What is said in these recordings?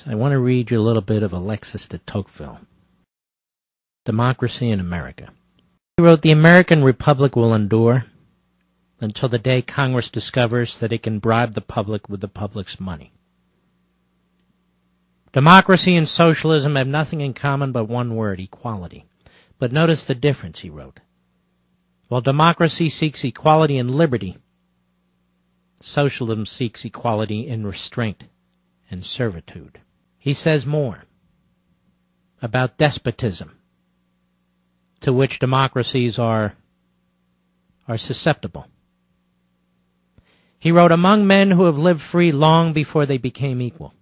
this, I want to read you a little bit of Alexis DeToqueville, Democracy in America. He wrote, "The American Republic will endure until the day Congress discovers that it can bribe the public with the public's money. Democracy and socialism have nothing in common but one word, equality. But notice the difference," he wrote. "While democracy seeks equality and liberty, socialism seeks equality in restraint and servitude." He says more about despotism, to which democracies are susceptible. He wrote, "Among men who have lived free long before they became equal,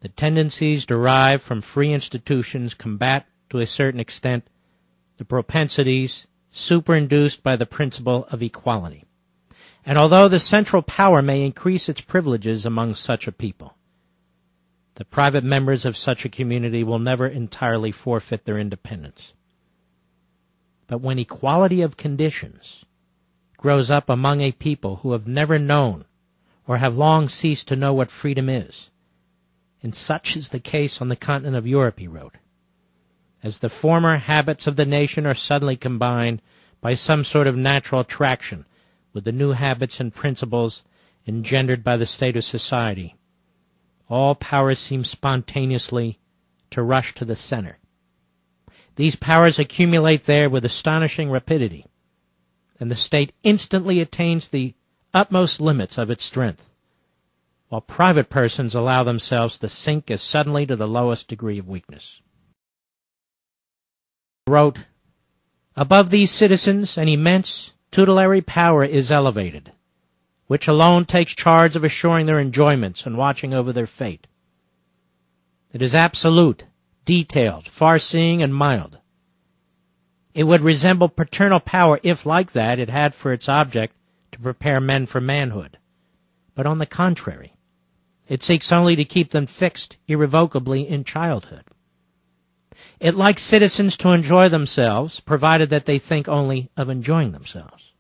the tendencies derived from free institutions combat, to a certain extent, the propensities superinduced by the principle of equality. And although the central power may increase its privileges among such a people, the private members of such a community will never entirely forfeit their independence. But when equality of conditions grows up among a people who have never known or have long ceased to know what freedom is, and such is the case on the continent of Europe," he wrote, "as the former habits of the nation are suddenly combined by some sort of natural attraction with the new habits and principles engendered by the state of society, all powers seem spontaneously to rush to the center. These powers accumulate there with astonishing rapidity, and the state instantly attains the utmost limits of its strength, while private persons allow themselves to sink as suddenly to the lowest degree of weakness." He wrote, "Above these citizens an immense tutelary power is elevated, which alone takes charge of assuring their enjoyments and watching over their fate. It is absolute, detailed, far-seeing, and mild. It would resemble paternal power if, like that, it had for its object to prepare men for manhood. But on the contrary, it seeks only to keep them fixed irrevocably in childhood. It likes citizens to enjoy themselves, provided that they think only of enjoying themselves.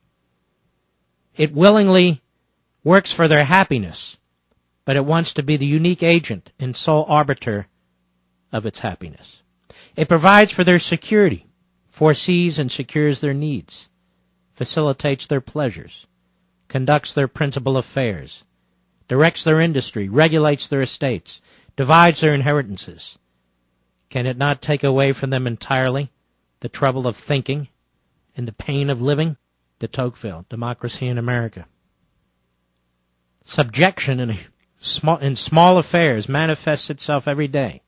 It willingly works for their happiness, but it wants to be the unique agent and sole arbiter of its happiness. It provides for their security, foresees and secures their needs, facilitates their pleasures, conducts their principal affairs, directs their industry, regulates their estates, divides their inheritances. Can it not take away from them entirely the trouble of thinking and the pain of living?" De Toqueville, Democracy in America. "Subjection in small affairs manifests itself every day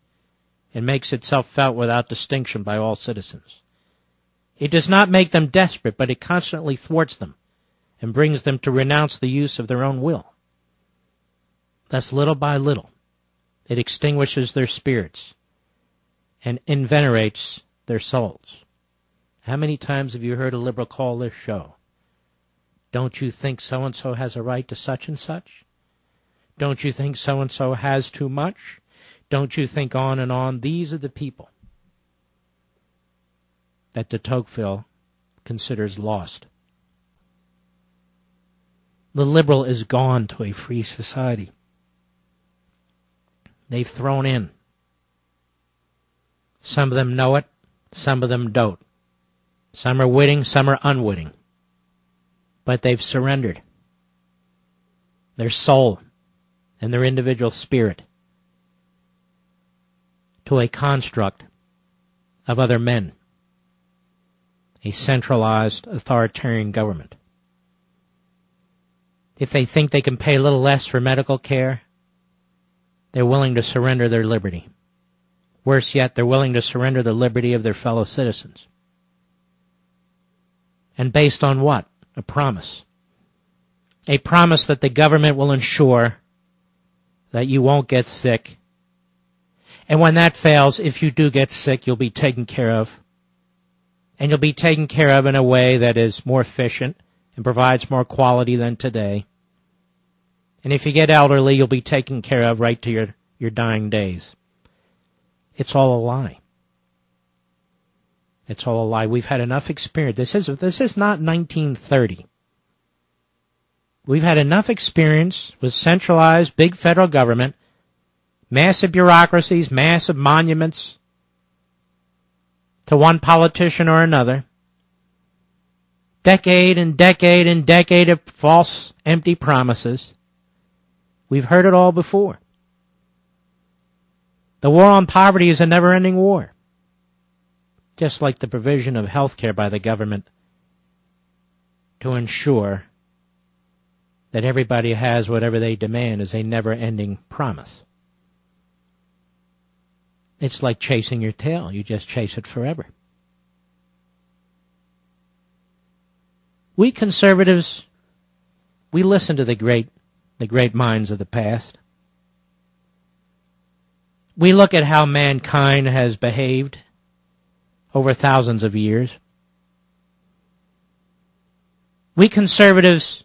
and makes itself felt without distinction by all citizens. It does not make them desperate, but it constantly thwarts them and brings them to renounce the use of their own will. Thus, little by little, it extinguishes their spirits and envenerates their souls." How many times have you heard a liberal call this show? "Don't you think so-and-so has a right to such and such? Don't you think so-and-so has too much? Don't you think on and on?" These are the people that de Toqueville considers lost. The liberal is gone to a free society. They've thrown in. Some of them know it, some of them don't. Some are witting, some are unwitting. But they've surrendered their soul and their individual spirit to a construct of other men, a centralized authoritarian government. If they think they can pay a little less for medical care, they're willing to surrender their liberty. Worse yet, they're willing to surrender the liberty of their fellow citizens. And based on what? A promise. A promise that the government will ensure that you won't get sick. And when that fails, if you do get sick, you'll be taken care of. And you'll be taken care of in a way that is more efficient and provides more quality than today. And if you get elderly, you'll be taken care of right to your dying days. It's all a lie. It's all a lie. We've had enough experience. This is not 1930. We've had enough experience with centralized big federal government massive bureaucracies, massive monuments to one politician or another, decade and decade and decade of false, empty promises. We've heard it all before. The war on poverty is a never-ending war, just like the provision of health care by the government to ensure that everybody has whatever they demand is a never-ending promise. It's like chasing your tail. You just chase it forever. We conservatives, we listen to the great minds of the past. We look at how mankind has behaved over thousands of years. We conservatives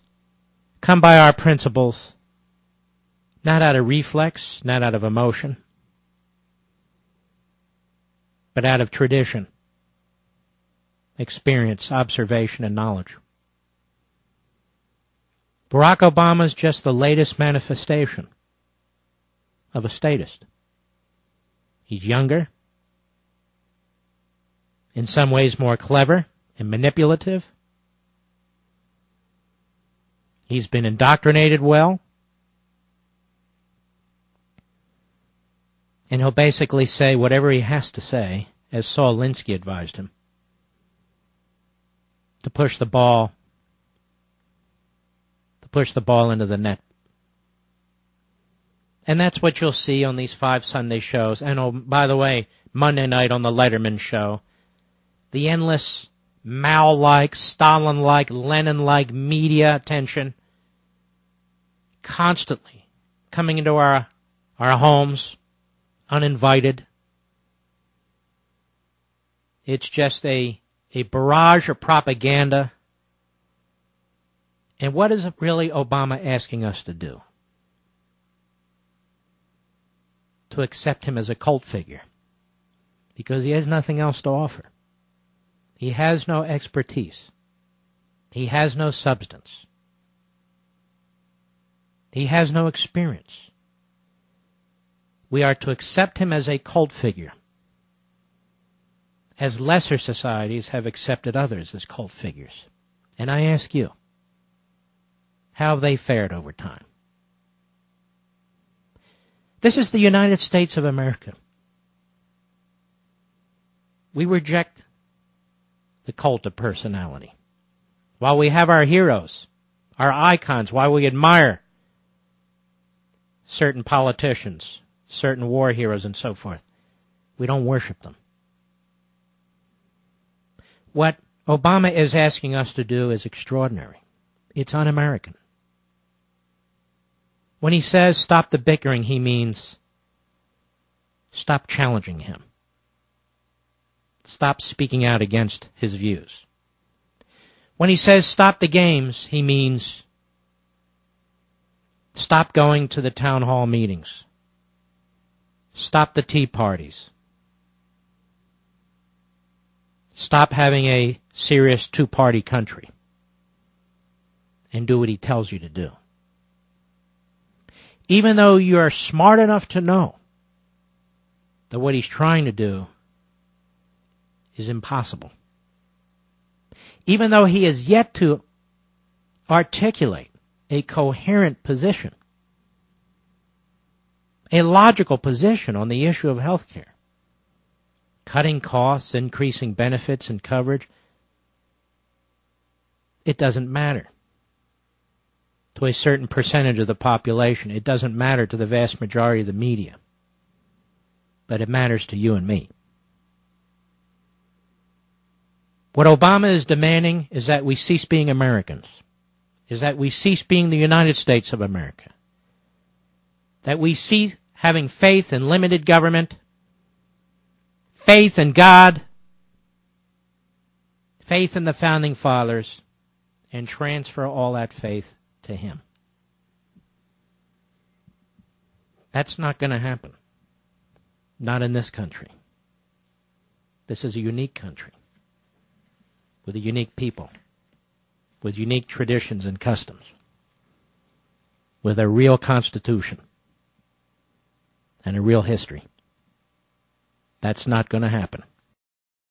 come by our principles not out of reflex, not out of emotion, but out of tradition, experience, observation, and knowledge. Barack Obama is just the latest manifestation of a statist. He's younger, in some ways more clever and manipulative. He's been indoctrinated well. And he'll basically say whatever he has to say, as Saul Alinsky advised him, to push the ball into the net. And that's what you'll see on these 5 Sunday shows. And oh, by the way, Monday night on the Letterman show, the endless Mao-like, Stalin-like, Lenin-like media attention constantly coming into our homes, uninvited. It's just a barrage of propaganda. And what is really Obama asking us to do? To accept him as a cult figure. Because he has nothing else to offer. He has no expertise. He has no substance. He has no experience. We are to accept him as a cult figure, as lesser societies have accepted others as cult figures. And I ask you, how have they fared over time? This is the United States of America. We reject the cult of personality. While we have our heroes, our icons, while we admire certain politicians, certain war heroes, and so forth, we don't worship them. What Obama is asking us to do is extraordinary. It's un-American. When he says stop the bickering, he means stop challenging him. Stop speaking out against his views. When he says stop the games, he means stop going to the town hall meetings. Stop the tea parties. Stop having a serious two-party country. And do what he tells you to do. Even though you're smart enough to know that what he's trying to do is impossible. Even though he has yet to articulate a coherent position, a logical position on the issue of health care, cutting costs, increasing benefits and coverage, it doesn't matter to a certain percentage of the population. It doesn't matter to the vast majority of the media. But it matters to you and me. What Obama is demanding is that we cease being Americans, is that we cease being the United States of America, that we cease having faith in limited government, faith in God, faith in the Founding Fathers, and transfer all that faith to him. That's not going to happen. Not in this country. This is a unique country with a unique people, with unique traditions and customs, with a real constitution, and a real history. That's not going to happen.